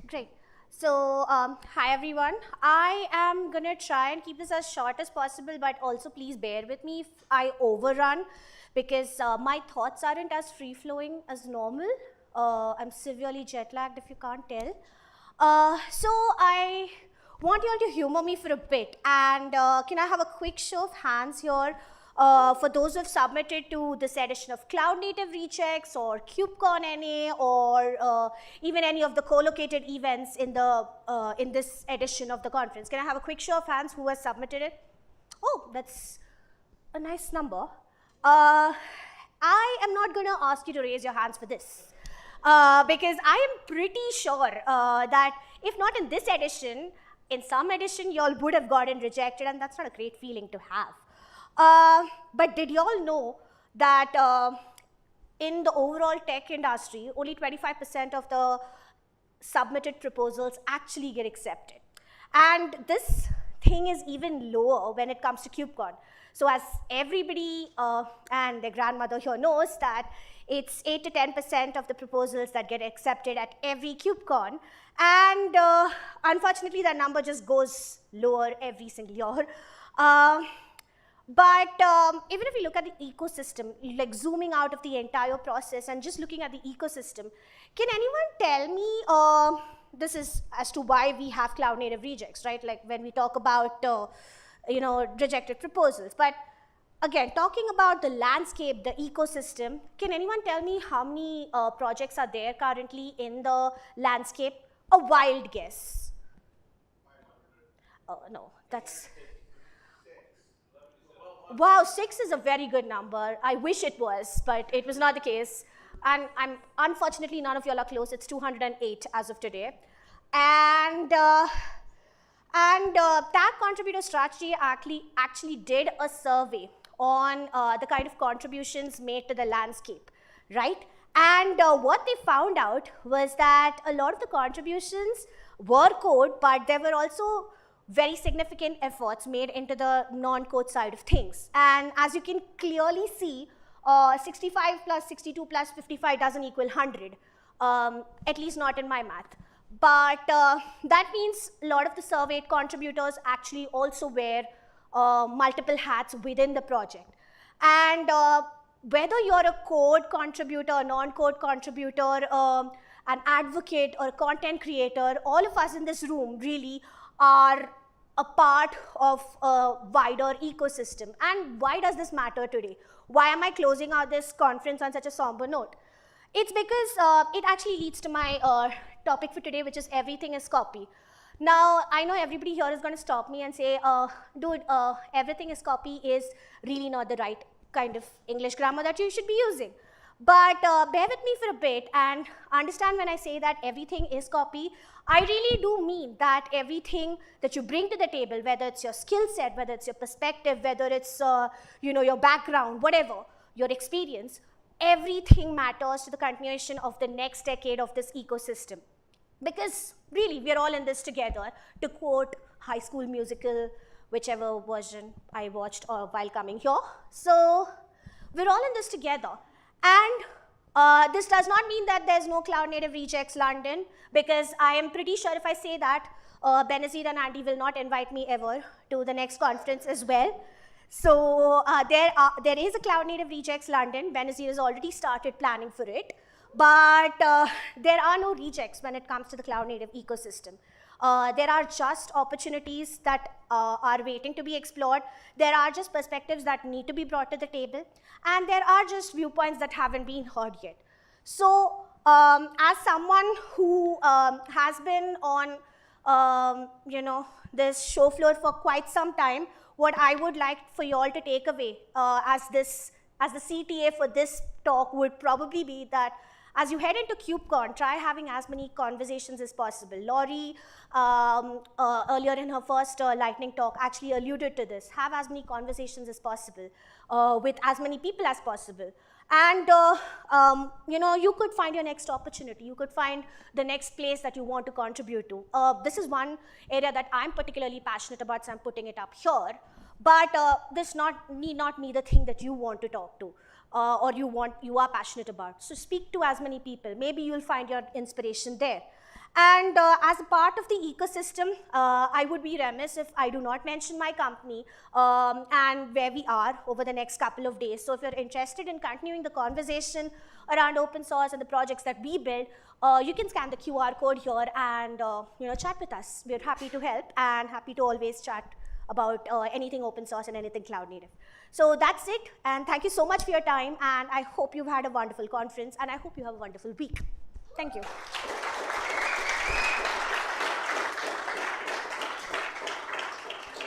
Great. So, hi everyone. I am gonna try and keep this as short as possible, but also please bear with me if I overrun because my thoughts aren't as free flowing as normal. I'm severely jet lagged if you can't tell. So, I want you all to humor me for a bit. And can I have a quick show of hands here? For those who have submitted to this edition of Cloud Native Rejects or KubeCon NA or even any of the co-located events in this edition of the conference. Can I have a quick show of hands who has submitted it? Oh, that's a nice number. I am not going to ask you to raise your hands for this because I am pretty sure that if not in this edition, in some edition, you all would have gotten rejected, and that's not a great feeling to have. But did you all know that in the overall tech industry, only 25% of the submitted proposals actually get accepted? And this thing is even lower when it comes to KubeCon. So as everybody and their grandmother here knows that it's 8 to 10% of the proposals that get accepted at every KubeCon. And unfortunately, that number just goes lower every single year. But even if we look at the ecosystem, like zooming out of the entire process and just looking at the ecosystem, can anyone tell me, this is as to why we have cloud native rejects, right? Like when we talk about, rejected proposals. But again, talking about the landscape, the ecosystem, can anyone tell me how many projects are there currently in the landscape? A wild guess. No, that's... Wow, 6 is a very good number. I wish it was, but it was not the case. And unfortunately, none of y'all are close. It's 208 as of today. And Tag Contributor Strategy actually did a survey on the kind of contributions made to the landscape, right? And what they found out was that a lot of the contributions were code, but there were also very significant efforts made into the non-code side of things. And as you can clearly see, 65 plus 62 plus 55 doesn't equal 100, at least not in my math. But that means a lot of the surveyed contributors actually also wear multiple hats within the project. And whether you're a code contributor, a non-code contributor, an advocate, or a content creator, all of us in this room really are a part of a wider ecosystem. And why does this matter today? Why am I closing out this conference on such a somber note? It's because it actually leads to my topic for today, which is everything is copy. Now, I know everybody here is going to stop me and say, dude, everything is copy is really not the right kind of English grammar that you should be using. But bear with me for a bit and understand when I say that everything is copy, I really do mean that everything that you bring to the table, whether it's your skill set, whether it's your perspective, whether it's your background, whatever, your experience, everything matters to the continuation of the next decade of this ecosystem. Because really, we're all in this together, to quote High School Musical, whichever version I watched while coming here. So we're all in this together. And this does not mean that there's no Cloud Native Rejects London, because I am pretty sure if I say that, Benazir and Andy will not invite me ever to the next conference as well. So there is a Cloud Native Rejects London. Benazir has already started planning for it. But there are no rejects when it comes to the cloud native ecosystem. There are just opportunities that are waiting to be explored. There are just perspectives that need to be brought to the table. And there are just viewpoints that haven't been heard yet. So as someone who has been on this show floor for quite some time, what I would like for you all to take away as the CTA for this talk would probably be that as you head into KubeCon, try having as many conversations as possible. Laurie, earlier in her first lightning talk, actually alluded to this. Have as many conversations as possible with as many people as possible. And you could find your next opportunity. You could find the next place that you want to contribute to. This is one area that I'm particularly passionate about, so I'm putting it up here. But this need not be the thing that you want to talk to. Or you are passionate about. So speak to as many people. Maybe you'll find your inspiration there. And as a part of the ecosystem, I would be remiss if I do not mention my company and where we are over the next couple of days. So if you're interested in continuing the conversation around open source and the projects that we build, you can scan the QR code here and chat with us. We're happy to help and happy to always chat about anything open source and anything cloud native. So that's it, and thank you so much for your time, and I hope you've had a wonderful conference, and I hope you have a wonderful week. Thank you.